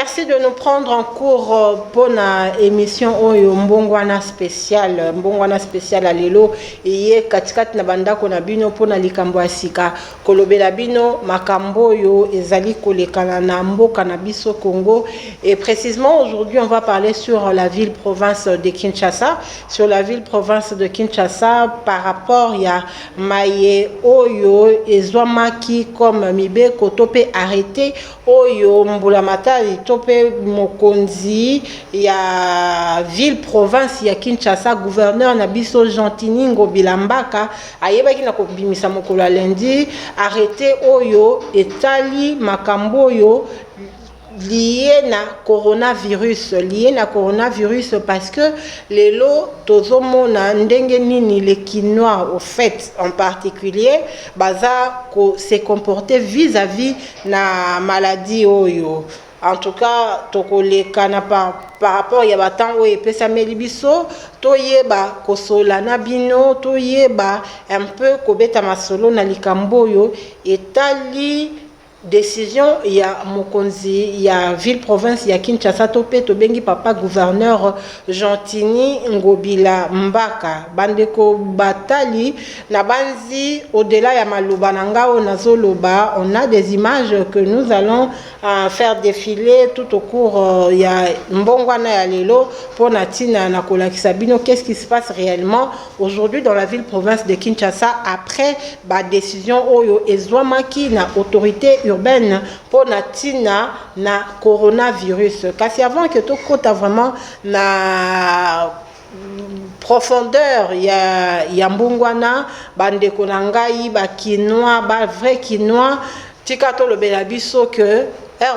Merci de nous prendre en cours pour la émission Oyo Mbongwana spécial à lelo et katikat na banda kona bino pour na likambo asika kolobela bino makambo yo ezali kolekana na mboka na biso Congo et précisément aujourd'hui on va parler sur la ville province de Kinshasa par rapport ya maye Oyo ezwamaki comme mibe kotope arrêté Oyo Mbulamata topé mokonzi ya ville province ya Kinshasa gouverneur na biso Gentiningo Bilambaka ayebaki na kobimisa mokolo lundi arrêté Oyo etali makambo yo lié na coronavirus parce que les lots tozomona ndenge nini les Kinois au fait en particulier baza ko se comporter vis-à-vis na maladie Oyo. En tout cas, tokolekana par rapport ya batan o epesa melibiso toyeba kosola na bino toyeba un peu kobeta masolo na likambo yo etali décision ya mokonzi ya ville province ya Kinshasa topé tobengi papa gouverneur Gentini Ngobila Mbaka bandeko batali na banzi au-delà ya maloba nangao nazoloba. On a des images que nous allons faire défiler tout au cours ya mbongwana ya lelo pour natina na kolakisa bino qu'est-ce qui se passe réellement aujourd'hui dans la ville province de Kinshasa après ba décision oyo ezwamaki na autorité urbaine pour natina na coronavirus. Kasi avant que tout kota vraiment na profondeur ya mbongwana bandeko nangai ba Kinois ba vrai Kinois tikato lobela biso que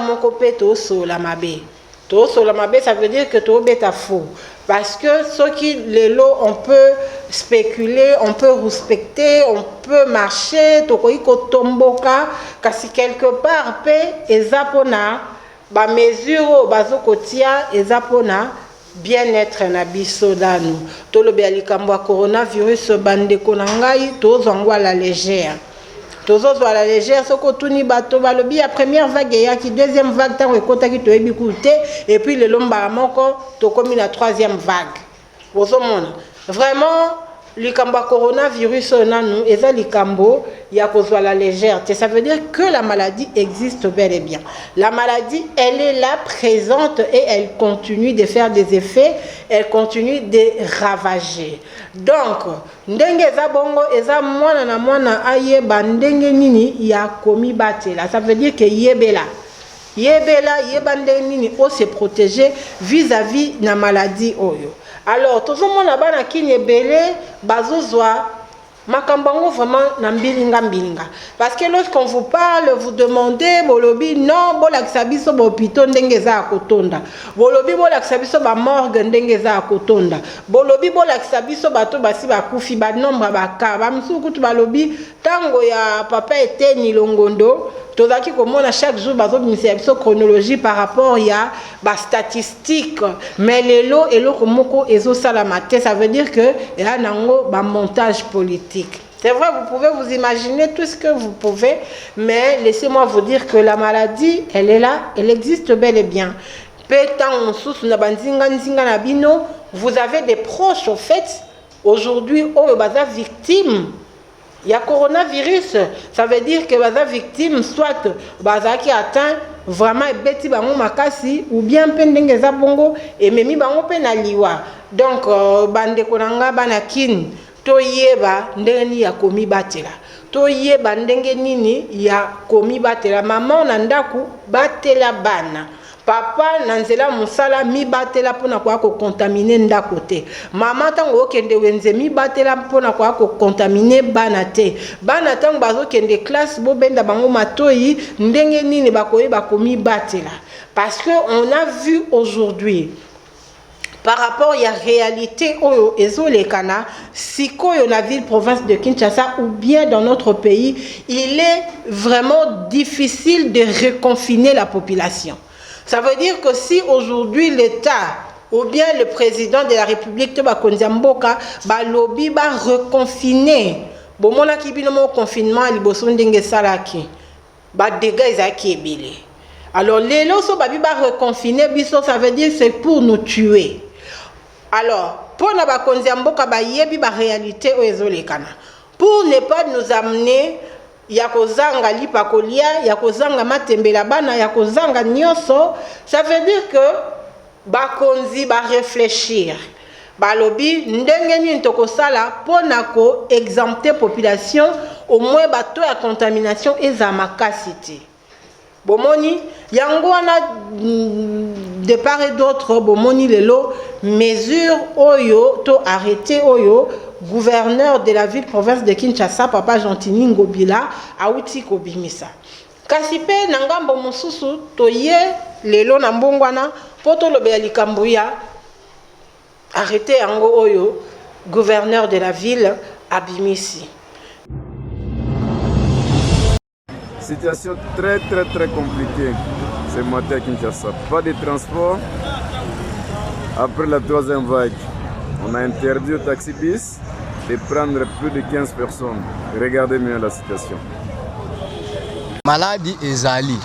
mon copeto so la mabe ça veut dire que to beta faux parce que ce qui les lots on peut spéculer, on peut respecter, on peut marcher to ko tomboka kasi quelque part pe ezapona ba mesure bazokotia ezapona bien-être na biso danu to lobela likambo coronavirus bandeko nangai to zangwa la légère tozozo à la légère soko tuni bato balobi ya première vague ya ki deuxième vague tant ekota ki toyebi kuté et puis le lomba moko to komi la troisième vague bozomona vraiment likambo coronavirus nanu eza likambo ya kozwa la légèreté. Ça veut dire que la maladie existe bel et bien. La maladie, elle est là présente et elle continue de faire des effets, elle continue de ravager. Donc, ndenge eza bongo eza mwana na mwana ayeba ndenge nini ya komi batela. Ça veut dire que yebela ndenge nini o se protéger vis-à-vis na maladie oyo. Alors, tout le monde a bana kini ebele bazozwa makambango vraiment na mbilinga parce que lorsqu'on vous parle vous demandez bolobi non bolakisa biso ba hôpital ndenge za kotonda bolobi bolakisa biso ba morgue ndenge za kotonda bolobi bolakisa biso bato basi bakufi ba nombre ba ka ba msuku tu balobi tango ya papa eteni longondo tozaki komona chaque jour bazobimisa biso chronologie par rapport ya ba statistique mais lelo eloko moko ezosala mate ça veut dire que ya nango ba montage politique. C'est vrai, vous pouvez vous imaginer tout ce que vous pouvez, mais laissez-moi vous dire que la maladie, elle est là, elle existe bel et bien. Vous avez des proches au fait aujourd'hui au baza victime. Il y a coronavirus, ça veut dire que baza victime soit baza qui atteint vraiment beti bango makasi ou bien pendenge za bongo et memi bango penaliwa. Donc bande konanga banakin toyeba ndenge nini ya komi batela toyeba ndenge nini ya komi batela maman na ndaku batela bana papa nanzela musala mi batela pona kwa ko contaminer ndako te mama tango okende wenze mi batela pona kwa ko contaminer bana te bana tango bazo kende classe bo benda bango matoyi ndenge nini bakoyeba komi batela parce que on a vu aujourd'hui par rapport à la réalité oyo ezolekana sikoyo na ville province de Kinshasa ou bien dans notre pays, il est vraiment difficile de reconfiner la population. Ça veut dire que si aujourd'hui l'État ou bien le président de la République Toba Konzamboka balobi ba reconfiner bomona ki bino mo confinement liboso ndenge salaki ba dégâts ezaki ebele Alors, les lots babi ba reconfiner biso, ça veut dire c'est pour nous tuer. Alors, pour na ba konziamboka ba yebi ba réalité o ezolekana. Pour ne pas nous amener ya kozanga lipa kolia, ya kozanga matembela bana, ya kozanga nyoso, ça veut dire que ba konzi ba réfléchir. Balobi ndenge nini tokosala pona ko exempter population au moins bato ya contamination eza makasité. Bomoni yango wana de part et d'autre bomoni lelo mesure oyo to arrêté oyo gouverneur de la ville province de Kinshasa papa Gentini Ngobila auti kobimisa. Kasi pe na ngambo mosusu toye lelo na mbongwana poto lobela likambo ya arrêté yango oyo gouverneur de la ville abimisi. Situation très compliquée ce matin à Kinshasa. Pas de transport. Après la troisième vague, on a interdit aux taxi-bis de prendre plus de 15 personnes. Regardez mieux la situation. Maladie ezali.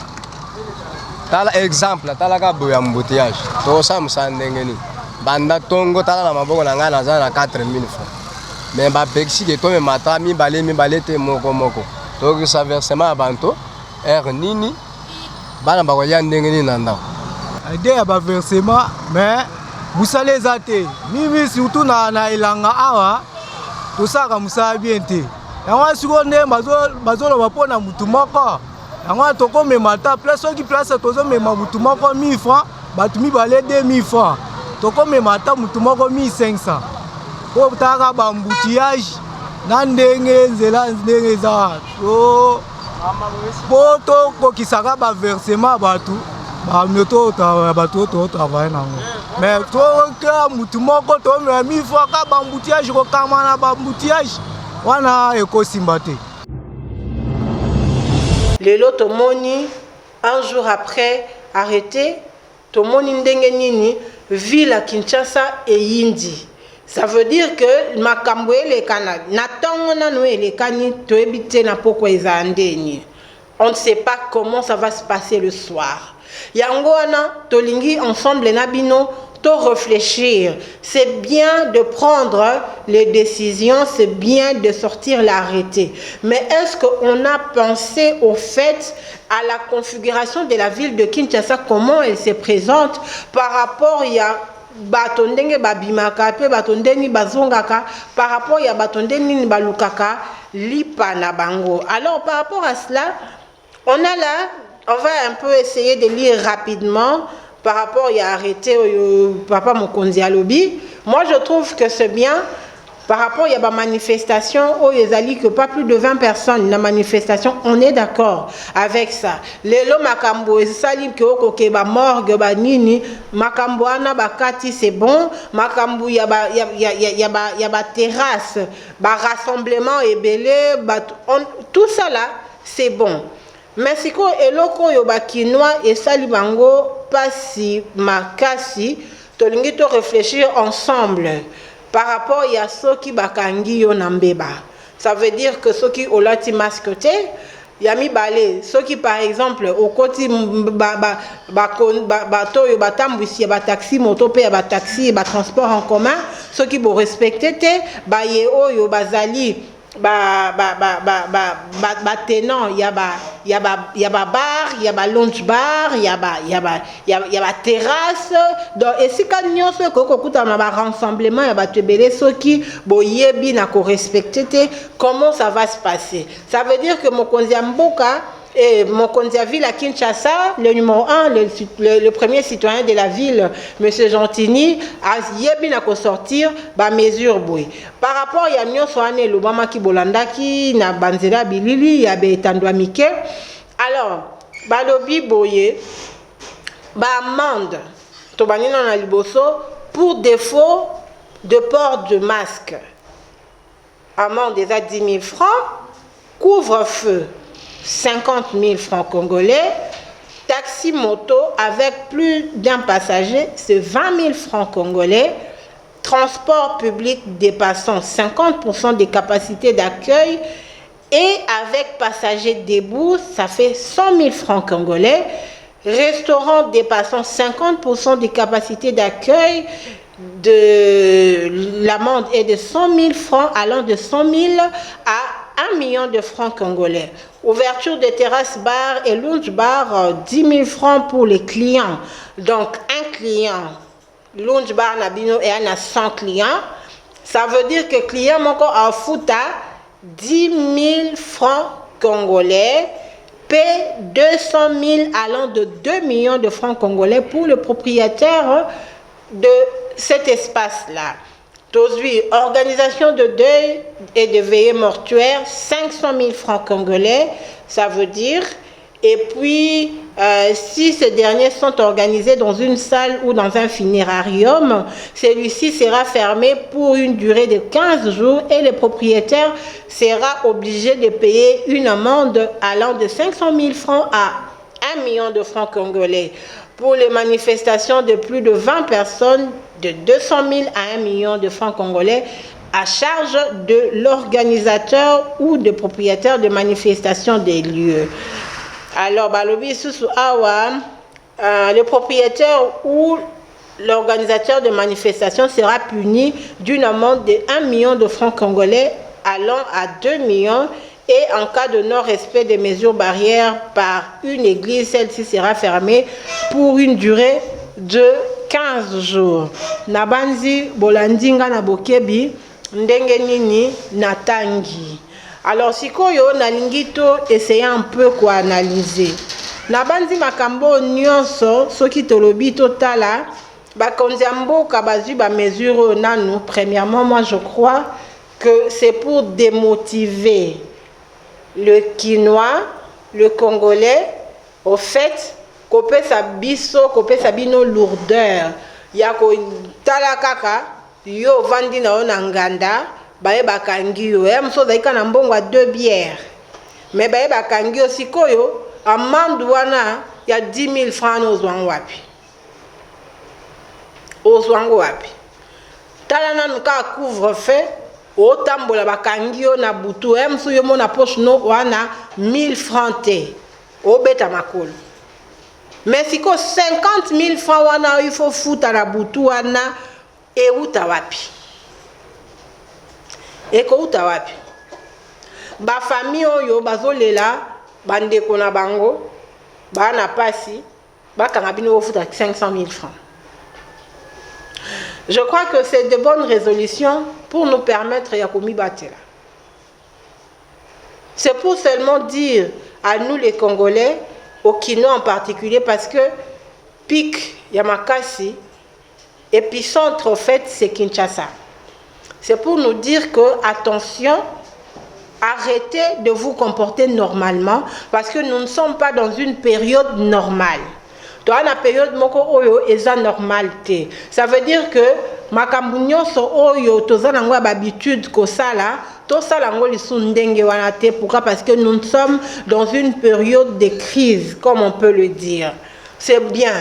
Tala exemple, tala ka boya embouteillage. To sa musandengeni. Banda tongo tala na maboko na ngana za na 4000 francs. Mais ba bexi ke to me mata mi balé te moko. Donc ça versement banto nini bana ba koya ndenge nini nanda idée ya ba versement mais musale zate mimi surtout na ilanga awa to saka musala bien te yango siko nde bazolo bapona mutu moko yango toko memata place oki place tozo mema mutu moko 1000 francs batu mi balé 2000 francs toko memata mutu moko 1500 ko taka ba embouteillage na ndenge nzela ndenge za to poto kokisaka ba versement batu ba mioto batu to travailler nango mais to ka mutu moko to me 1000 fois ka ba embouteillage ko kama na ba embouteillage wana ekosimba te. Lelo tomoni un jour après arrêté tomoni ndenge nini ville à Kinshasa et Yindi. Ça veut dire que makambo ele kana natongo na no ele kani to ebite na poko ezandeni. On ne sait pas comment ça va se passer le soir. Yango wana tolingi ensemble na bino to réfléchir. C'est bien de prendre les décisions, c'est bien de sortir l'arrêté. Mais est-ce qu'on a pensé au fait à la configuration de la ville de Kinshasa, comment elle se présente par rapport à batondenge babimaka pe batondeni bazongaka par rapport ya batondeni balukaka lipa na bango. Alors par rapport à cela, on va un peu essayer de lire rapidement par rapport à arrêté papa Mokonzi alobi. Moi je trouve que c'est bien par rapport à la manifestation où ils allaient que pas plus de 20 personnes la manifestation, on est d'accord avec ça. Lelo makambo sali que okoke ba morgue ba nini makambo ana bakati c'est bon, makambo ya ba terrasse, ba rassemblement ebele, tout ça là c'est bon. Mais si ko eloko yo ba kinois et sali bango pasi makasi, tolingi to réfléchir ensemble. Par rapport à ceux qui bakangi yo nambeba, ça veut dire que ceux qui olati masquete, yami balé, ceux qui par exemple au côté bateau yo batambwisi ba taxi moto pe ba taxi ba transport en commun, ceux qui bo respecter te ba ye oyo bazali tenant y a bar, y a lunch bar, y a terrasse. Donc et si quand nous sommes kokuta na ba rassemblement y a tebele ceux qui boyebi na ko respecter comment ça va se passer. Ça veut dire que Mokonzi Mboka et Mokonzi ville à Kinshasa, le numéro 1, le premier citoyen de la ville, M. Gentini, a yebi na ko sortir ba mesure boy. Par rapport à nyonso ane lobama ki bolandaki na banzela bilili ya be tandwa mike. Alors, balobi boye ba amende to banina na liboso pour défaut de port de masque. Amende des 10 000 francs, couvre-feu 50 000 francs congolais, taxi moto avec plus d'un passager, c'est 20 000 francs congolais, transport public dépassant 50% des capacités d'accueil et avec passagers debout, ça fait 100 000 francs congolais, restaurants dépassant 50% des capacités d'accueil, de l'amende est de 100 000 francs, allant de 100 000 à 1 million de francs congolais. Ouverture des terrasses bar et lounge bar, 10 000 francs pour les clients. Donc, un client, lounge bar nabino et un à 100 clients. Ça veut dire que client encore a fouta 10 000 francs congolais, paie 200 000 allant de 2 millions de francs congolais pour le propriétaire de cet espace-là. Aujourd'hui, organisation de deuil et de veillée mortuaire, 500 000 francs congolais, ça veut dire. Et puis, si ces derniers sont organisés dans une salle ou dans un funérarium, celui-ci sera fermé pour une durée de 15 jours et le propriétaire sera obligé de payer une amende allant de 500 000 francs à 1 million de francs congolais. Pour les manifestations de plus de 20 personnes, de 200 000 à 1 million de francs congolais à charge de l'organisateur ou de propriétaire de manifestations des lieux. Alors, le propriétaire ou l'organisateur de manifestation sera puni d'une amende de 1 million de francs congolais allant à 2 millions et en cas de non-respect des mesures barrières par une église, celle-ci sera fermée pour une durée de 15 jours. Nabanzi bolandinga na bokebi ndenge nini natangi. Alors sikoyo nalingi to essayer un peu quoi analyser. Nabanzi makambo nyonso soki tolobi totala bakonzi mboka bazui ba mesure nanu. Premièrement, moi je crois que c'est pour démotiver le Quinois, le Congolais, au fait, kopé sa biso, kopé sa bino lourdeur. Yako talakaka, yo vandi na onanganda, bae bakangi yo. Mso zaika na mbongo a 2 bières. Mais bae bakangi yo sikoyo, amande wana ya 10 000 francs ozwango wapi. Ozwango wapi. Talana nuka couvre-feu. Otambola bakangi yo na butu emsu yo mona poche no wana 1000 francs te obeta makolo. Mais siko 50 000 francs wana il faut fouta na butu wana e uta wapi. Eko uta wapi. Ba famille oyo bazolela bandeko na bango bana pasi bakanga bino futa 500 000 francs. Je crois que c'est de bonnes résolutions pour nous permettre de komi batela. C'est pour seulement dire à nous les Congolais, au Kino en particulier, parce que pic Yamakasi, épicentre en fait c'est Kinshasa. C'est pour nous dire que attention, arrêtez de vous comporter normalement parce que nous ne sommes pas dans une période normale. Dans la période moko oyo eza normalité. Ça veut dire que makambu nyonso oyo tozana ngwa habitude ko sala, to sala ngo lisu ndenge wana te. Pourquoi? Parce que nous sommes dans une période de crise, comme on peut le dire. C'est bien.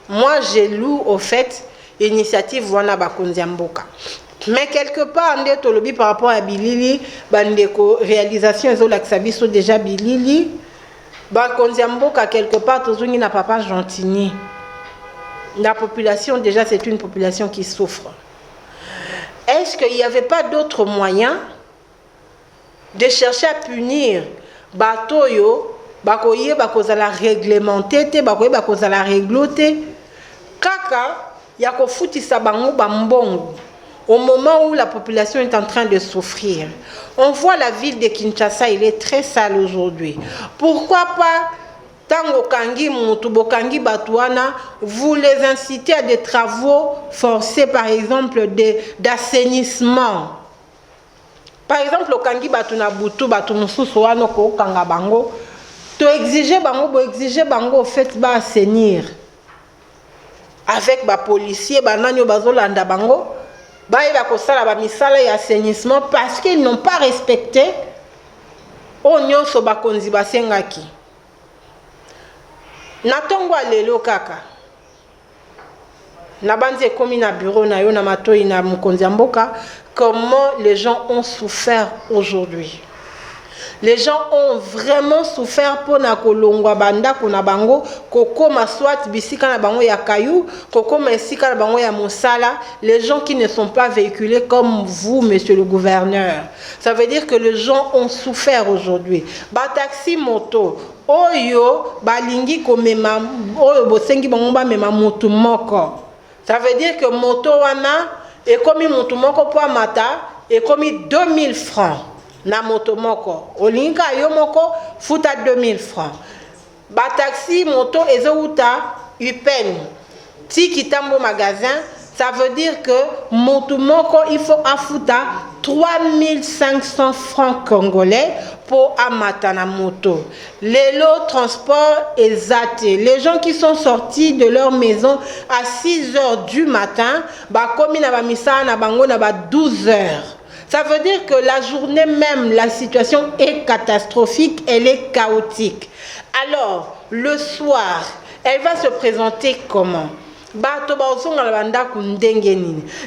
Moi, j'ai loué au fait l'initiative wana bakonzi mboka. Mais quelque part, on est lobby par rapport à Bilili, bandeko réalisation ezo laksabiso déjà Bilili. Bakonzi mboka quelque part tozungi na papa Gentini. La population déjà c'est une population qui souffre. Est-ce qu'il n'y avait pas d'autres moyens de chercher à punir batoyo bakoye bakozala réglementé te bakoye bakozala régloté kaka ya kofutisa bango bambongo. Au moment où la population est en train de souffrir. On voit la ville de Kinshasa, il est très sale aujourd'hui. Pourquoi pas, tango kangi mutu bokangi batuana, vous les incitez à des travaux forcés, par exemple, d'assainissement. Par exemple, au kangi batuna butu, batu mususu wano ko kanga bango, to exiger bango, au fait, ba assainir. Avec ba policier, ba nanyo bazolanda bango, baïba kosala ba misala ya assainissement parce qu'ils n'ont pas respecté onyo so bakonzi basengaki. Natongo lelo kaka. Na banze komi na bureau na yo na matoi na mukonzi mboka comment les gens ont souffert aujourd'hui. Les gens ont vraiment souffert pour na kolongwa banda kuna bango koko maswat bisika na bango ya kayu koko masika na bango ya mosala. Les gens qui ne sont pas véhiculés comme vous, monsieur le gouverneur. Ça veut dire que les gens ont souffert aujourd'hui. Ba taxi moto oyo balingi komema oyo bosengi bango ba mema moto moko. Ça veut dire que moto wana et comme moto moko po mata et comme 2000 francs. Na moto moko olinga yo moko futa 2000 francs. Ba taxi moto ezouta upen ti kitambo magasin, ça veut dire que moto moko il faut afuta 3500 francs congolais pour amata na moto. Les lots transport exaté. Les gens qui sont sortis de leur maison à 6 heures du matin, ba komi na ba misa na bango na ba 12 heures. Ça veut dire que la journée même, la situation est catastrophique, elle est chaotique. Alors, le soir, elle va se présenter comment?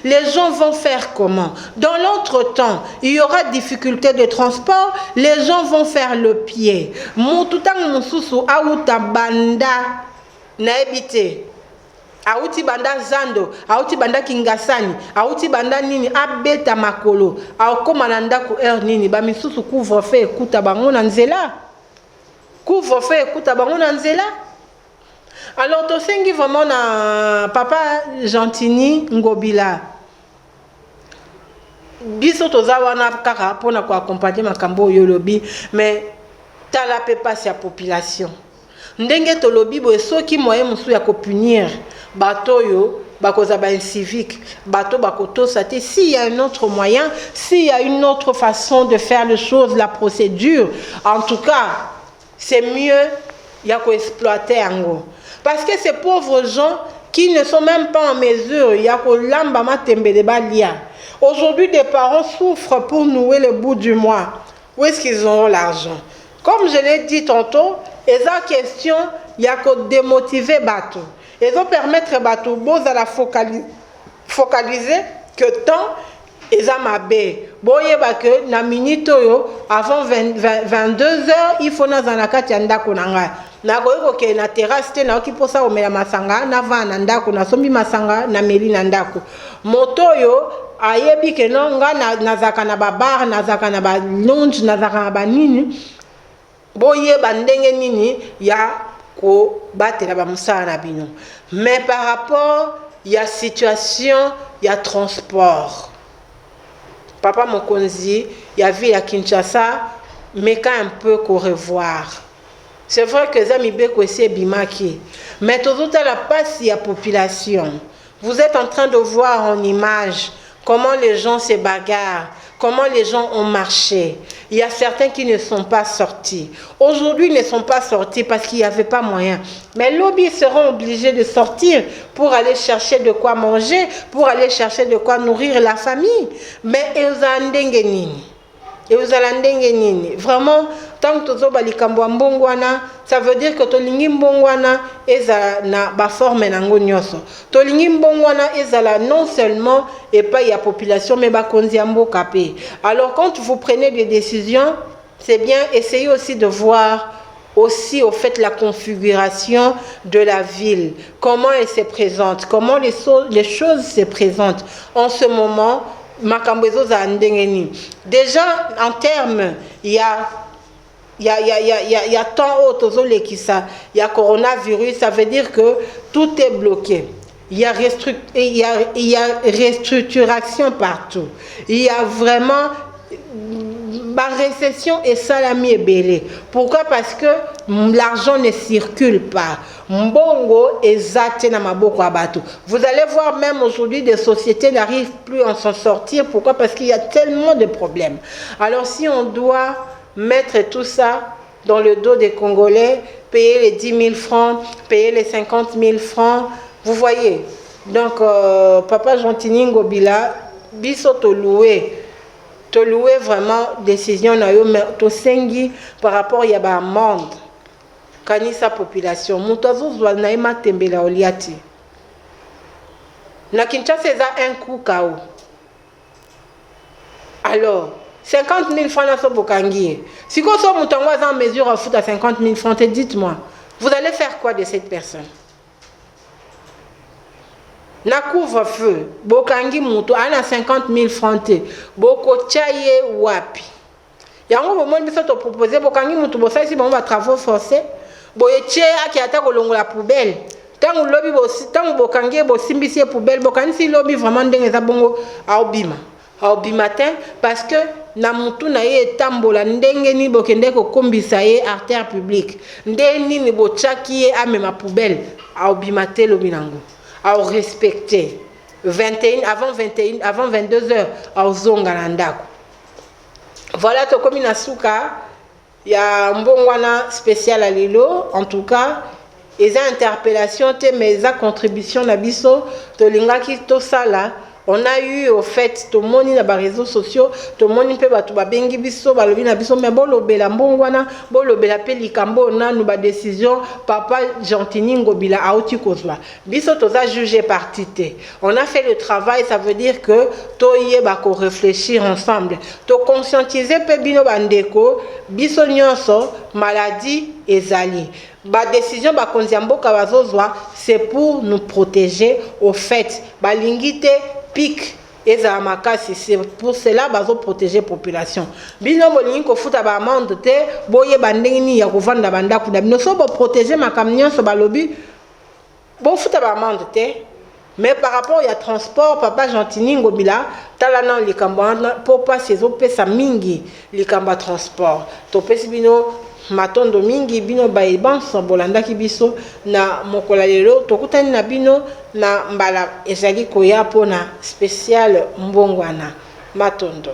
Les gens vont faire comment? Dans l'entretemps, il y aura difficulté de transport, les gens vont faire le pied. Moututang mususu auta banda na ebite. Auti banda Zando, auti banda Kingasani, auti banda nini abeta makolo, akoma na ndako nini ba misusu couvre-feu ekuta bango na nzela. Couvre-feu ekuta bango na nzela. Alors to sengi vraiment na papa Gentini Ngobila. Biso tozawa na kaka pona ko accompagner makambo yo lobi, mais tala pe passe ya population. Ndenge to lobi bo soki moyen musu ya ko punir bateau yo bakoza ba civique bateau bakoto sate. S'il y a un autre moyen, s'il y a une autre façon de faire les choses, la procédure, en tout cas c'est mieux ya ko exploiter ango, parce que ces pauvres gens qui ne sont même pas en mesure ya ko lamba matembe de balia. Aujourd'hui des parents souffrent pour nouer le bout du mois. Où est-ce qu'ils auront l'argent? Comme je l'ai dit tantôt, et la question il y a que démotiver bateau. Ils vont permettre bateau beaux à la focaliser que tant ils ont ma baie. Boye que na minute avant 22 heures il faut na zanakati anda kunanga. Na koyeko ke na terrasse te na okipo sa omela masanga na vana ndako na sombi masanga na meli na ndako. Moto yo ayebi ke no nga na zaka na babar na zaka na ba lounge na zaka na ba nini. Boye bandenge nini ya ko batela ba musala na bino. Mais par rapport il y a situation, il y a transport. Papa Mokonzi, il y a vu à Kinshasa, mais quand un peu qu'on revoir. C'est vrai que Zami Beko c'est Bimaki, mais tout à la passe il y a population. Vous êtes en train de voir en image comment les gens se bagarrent, comment les gens ont marché. Il y a certains qui ne sont pas sortis. Aujourd'hui, ils ne sont pas sortis parce qu'il n'y avait pas moyen. Mais lobby seront obligés de sortir pour aller chercher de quoi manger, pour aller chercher de quoi nourrir la famille. Mais vraiment, tant que tu as mbongwana, ça veut dire que tu as mbongwana ezala na ba forme nango nyoso. To lingi mbongwana ezala non seulement et pas il y a population mais ba konzi mboka pe. Alors quand vous prenez des décisions, c'est bien essayer aussi de voir aussi au fait la configuration de la ville, comment elle se présente, comment les choses se présentent en ce moment. Déjà en termes il y a tant autres qui ça, il y a coronavirus, ça veut dire que tout est bloqué. Il y a restructuration partout. Il y a vraiment ma récession et salami est belé. Pourquoi? Parce que l'argent ne circule pas. Mbongo ezate na maboko abato. Vous allez voir même aujourd'hui des sociétés n'arrivent plus à s'en sortir. Pourquoi? Parce qu'il y a tellement de problèmes. Alors si on doit mettre tout ça dans le dos des Congolais, payer les 10 000 francs, payer les 50 000 francs, vous voyez. Donc Papa Gentini Ngobila, biso to louer vraiment décision na yo mais to sengi par rapport ya ba amende kanisa population muto azozwa na ema tembela oliati na Kinshasa za un coup KO. Alors 50 000 francs na so bokangi. Si ko so mutango en mesure à foutre à 50 000 francs, dites-moi, vous allez faire quoi de cette personne? Na couvre-feu, bokangi mutu ana 50 000 francs te, boko chaye wapi. Yango bomoni biso to proposer bokangi mutu bosali si bon va travaux forcés, boye tie aki ata kolongola poubelle. Tant lobi bosi, tant bokangi bosimbisi poubelle, bokangi si lobi vraiment ndenge za bongo aobi matin parce que na mutu na ye etambola ndenge ni bokende ko kombisa ye artère publique. Ndeni ni bochaki ye amema poubelle aobi matin lobi nango. À respecter 21 avant 22 heures à zonga nandako. Voilà to comme na suka ya mbongwana spécial à lilo en tout cas les interpellations te mais za contribution na biso to lingaki to sala. On a eu au fait tout le monde dans les réseaux sociaux, tout le monde peut battre babengi biso, balobi na biso mais bon lobela mbongwana, bon lobela pe likambo na nous ba décision papa Gentini ngobila auti kozwa. Biso toza jugé partité. On a fait le travail, ça veut dire que toyé ba ko réfléchir ensemble, to conscientiser pe bino bandeko, biso nyonso maladie ezali. Ba décision ba konziamboka bazozwa, c'est pour nous protéger au fait. Ba lingite pic et zamakasi, c'est pour cela bazo protéger population. Bino molingi ko futa ba amende te, boye bandengini ya kovanda banda kuda bino so bo protéger makamnyon so balobi bo futa ba amende te. Mais par rapport à transport, papa Gentini ngobila talana likambo pour pas saison pesa mingi likamba transport. To pesi bino matondo mingi bino baïban bolanda kibiso na mokola lelo tokutani na bino na mbala ezali koya pona spécial mbongwana matondo.